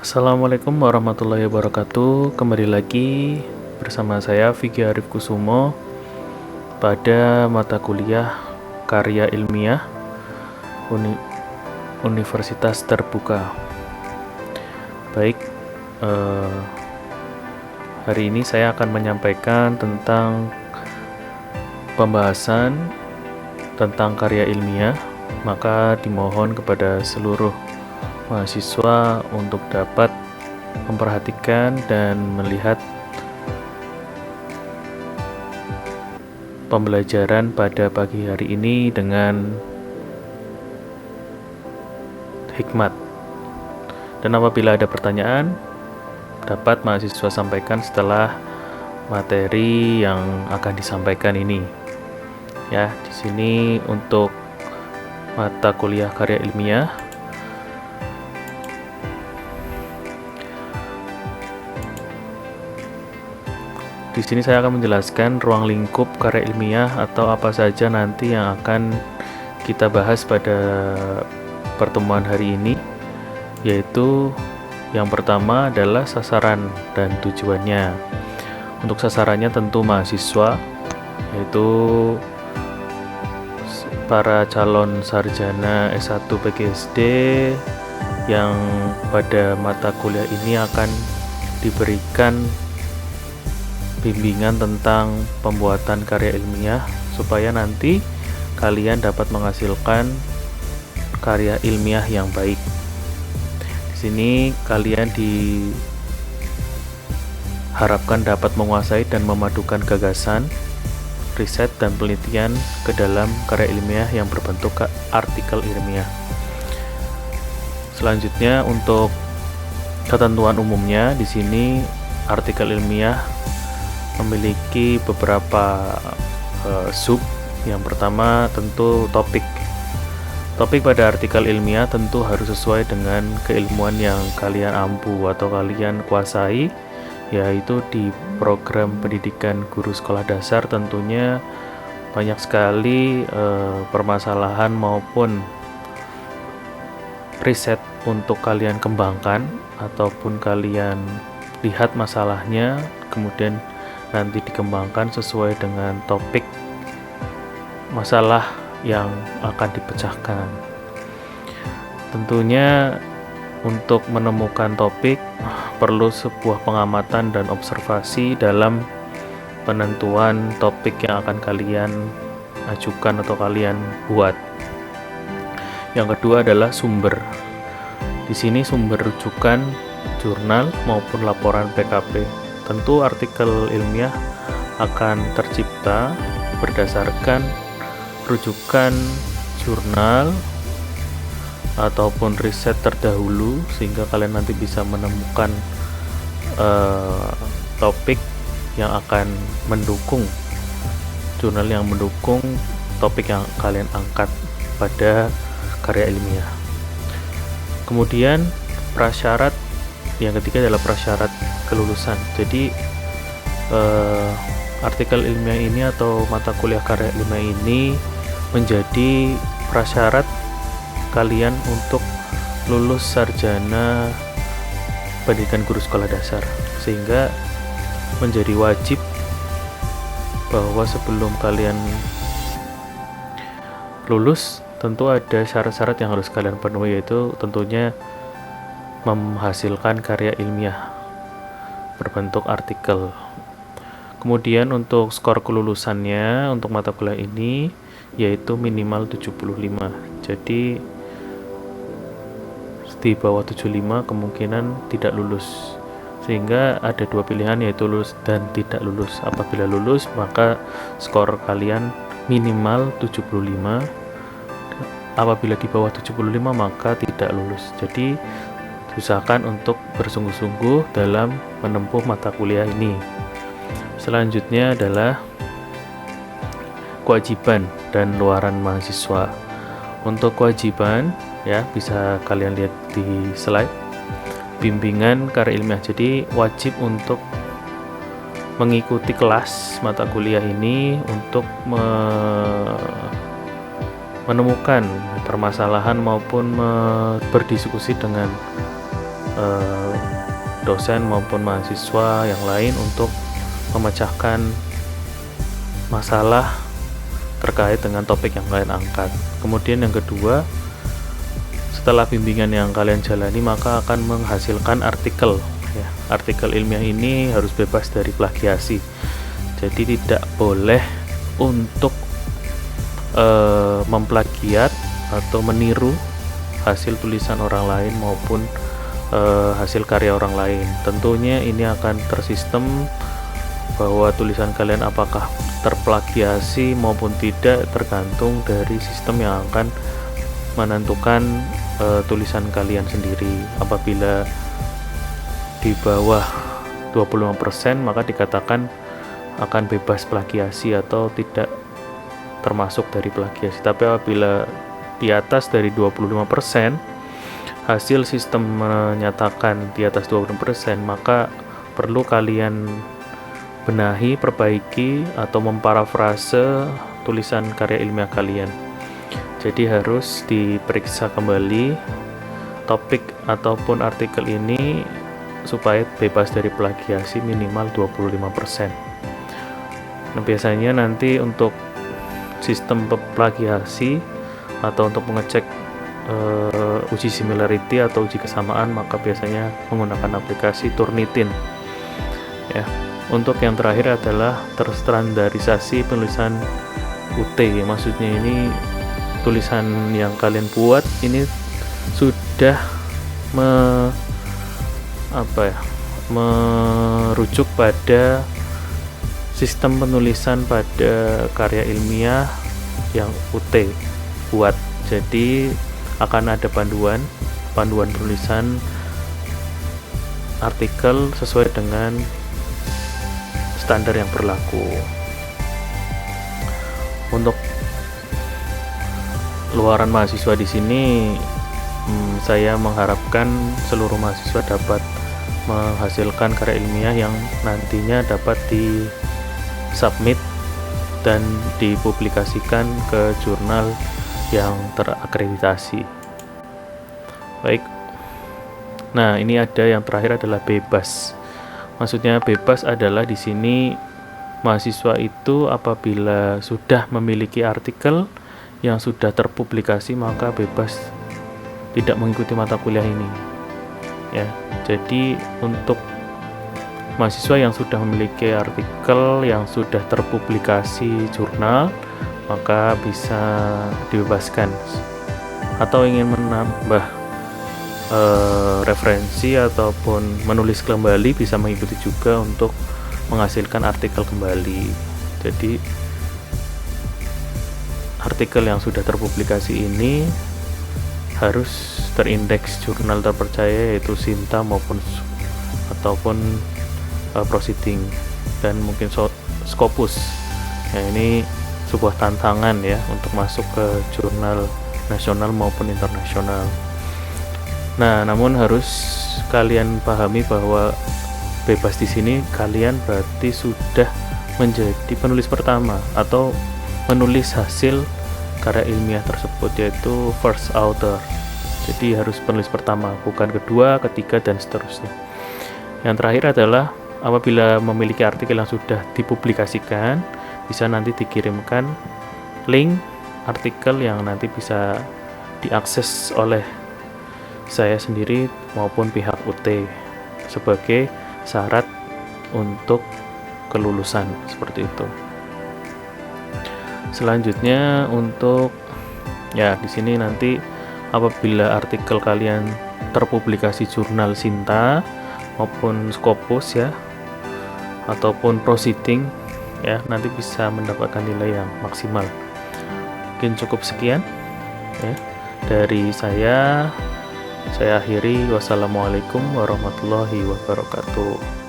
Assalamualaikum warahmatullahi wabarakatuh. Kembali lagi bersama saya Vicky Arif Kusumo pada mata kuliah Karya Ilmiah Universitas Terbuka. Baik, hari ini saya akan menyampaikan tentang pembahasan tentang karya ilmiah. Maka dimohon kepada seluruh mahasiswa untuk dapat memperhatikan dan melihat pembelajaran pada pagi hari ini dengan hikmat. Dan apabila ada pertanyaan, dapat mahasiswa sampaikan setelah materi yang akan disampaikan ini. Ya, di sini untuk mata kuliah karya ilmiah di sini saya akan menjelaskan ruang lingkup karya ilmiah atau apa saja nanti yang akan kita bahas pada pertemuan hari ini, yaitu yang pertama adalah sasaran dan tujuannya. Untuk sasarannya tentu mahasiswa, yaitu para calon sarjana S1 PGSD yang pada mata kuliah ini akan diberikan bimbingan tentang pembuatan karya ilmiah supaya nanti kalian dapat menghasilkan karya ilmiah yang baik. Di sini kalian diharapkan dapat menguasai dan memadukan gagasan, riset dan penelitian ke dalam karya ilmiah yang berbentuk artikel ilmiah. Selanjutnya untuk ketentuan umumnya, di sini artikel ilmiah memiliki beberapa sub. Yang pertama tentu topik. Topik pada artikel ilmiah tentu harus sesuai dengan keilmuan yang kalian ampu atau kalian kuasai, yaitu di program pendidikan guru sekolah dasar tentunya banyak sekali permasalahan maupun riset untuk kalian kembangkan ataupun kalian lihat masalahnya, kemudian nanti dikembangkan sesuai dengan topik masalah yang akan dipecahkan. Tentunya untuk menemukan topik perlu sebuah pengamatan dan observasi dalam penentuan topik yang akan kalian ajukan atau kalian buat. Yang kedua adalah sumber. Di sini sumber rujukan jurnal maupun laporan PKP. Tentu artikel ilmiah akan tercipta berdasarkan rujukan jurnal ataupun riset terdahulu, sehingga kalian nanti bisa menemukan topik yang akan mendukung, jurnal yang mendukung topik yang kalian angkat pada karya ilmiah. Kemudian prasyarat yang ketiga adalah prasyarat kelulusan. Jadi artikel ilmiah ini atau mata kuliah karya ilmiah ini menjadi prasyarat kalian untuk lulus sarjana pendidikan guru sekolah dasar, sehingga menjadi wajib bahwa sebelum kalian lulus tentu ada syarat-syarat yang harus kalian penuhi, yaitu tentunya menghasilkan karya ilmiah berbentuk artikel. Kemudian untuk skor kelulusannya untuk mata kuliah ini yaitu minimal 75. Jadi di bawah 75 kemungkinan tidak lulus, sehingga ada dua pilihan, yaitu lulus dan tidak lulus. Apabila lulus maka skor kalian minimal 75, apabila di bawah 75 maka tidak lulus. Jadi usahakan untuk bersungguh-sungguh dalam menempuh mata kuliah ini. Selanjutnya adalah kewajiban dan luaran mahasiswa. Untuk kewajiban ya bisa kalian lihat di slide. Bimbingan karya ilmiah, jadi wajib untuk mengikuti kelas mata kuliah ini untuk menemukan permasalahan maupun berdiskusi dengan eh, dosen maupun mahasiswa yang lain untuk memecahkan masalah terkait dengan topik yang kalian angkat. Kemudian yang kedua, setelah bimbingan yang kalian jalani maka akan menghasilkan artikel ya. Artikel ilmiah ini harus bebas dari plagiasi. Jadi tidak boleh untuk memplagiat atau meniru hasil tulisan orang lain maupun hasil karya orang lain. Tentunya ini akan tersistem bahwa tulisan kalian apakah terplagiasi maupun tidak tergantung dari sistem yang akan menentukan tulisan kalian sendiri. Apabila di bawah 25% maka dikatakan akan bebas plagiasi atau tidak termasuk dari plagiasi. Tapi apabila di atas dari 25%, hasil sistem menyatakan di atas 20%, maka perlu kalian benahi, perbaiki atau memparafrase tulisan karya ilmiah kalian. Jadi harus diperiksa kembali topik ataupun artikel ini supaya bebas dari plagiasi minimal 25%. Nah, biasanya nanti untuk sistem plagiasi atau untuk mengecek uji similarity atau uji kesamaan maka biasanya menggunakan aplikasi Turnitin ya. Untuk yang terakhir adalah terstandarisasi penulisan UT, maksudnya ini tulisan yang kalian buat ini sudah merujuk pada sistem penulisan pada karya ilmiah yang UT buat. Jadi akan ada panduan penulisan artikel sesuai dengan standar yang berlaku. Untuk luaran mahasiswa di sini, saya mengharapkan seluruh mahasiswa dapat menghasilkan karya ilmiah yang nantinya dapat submit dan dipublikasikan ke jurnal yang terakreditasi. Baik. Nah, ini ada yang terakhir adalah bebas. Maksudnya bebas adalah di sini mahasiswa itu apabila sudah memiliki artikel yang sudah terpublikasi maka bebas tidak mengikuti mata kuliah ini. Ya. Jadi untuk mahasiswa yang sudah memiliki artikel yang sudah terpublikasi jurnal maka bisa dibebaskan, atau ingin menambah referensi ataupun menulis kembali bisa mengikuti juga untuk menghasilkan artikel kembali. Jadi artikel yang sudah terpublikasi ini harus terindeks jurnal terpercaya yaitu Sinta ataupun Proceeding dan mungkin Scopus. Nah, ini sebuah tantangan ya untuk masuk ke jurnal nasional maupun internasional. Nah, namun harus kalian pahami bahwa bebas di sini kalian berarti sudah menjadi penulis pertama atau menulis hasil karya ilmiah tersebut, yaitu first author. Jadi harus penulis pertama, bukan kedua, ketiga, dan seterusnya. Yang terakhir adalah apabila memiliki artikel yang sudah dipublikasikan, bisa nanti dikirimkan link artikel yang nanti bisa diakses oleh saya sendiri maupun pihak UT sebagai syarat untuk kelulusan, seperti itu. Selanjutnya untuk di sini nanti apabila artikel kalian terpublikasi jurnal Sinta maupun Scopus ya ataupun Proceeding ya, nanti bisa mendapatkan nilai yang maksimal. Mungkin cukup sekian ya dari saya akhiri. Wassalamualaikum warahmatullahi wabarakatuh.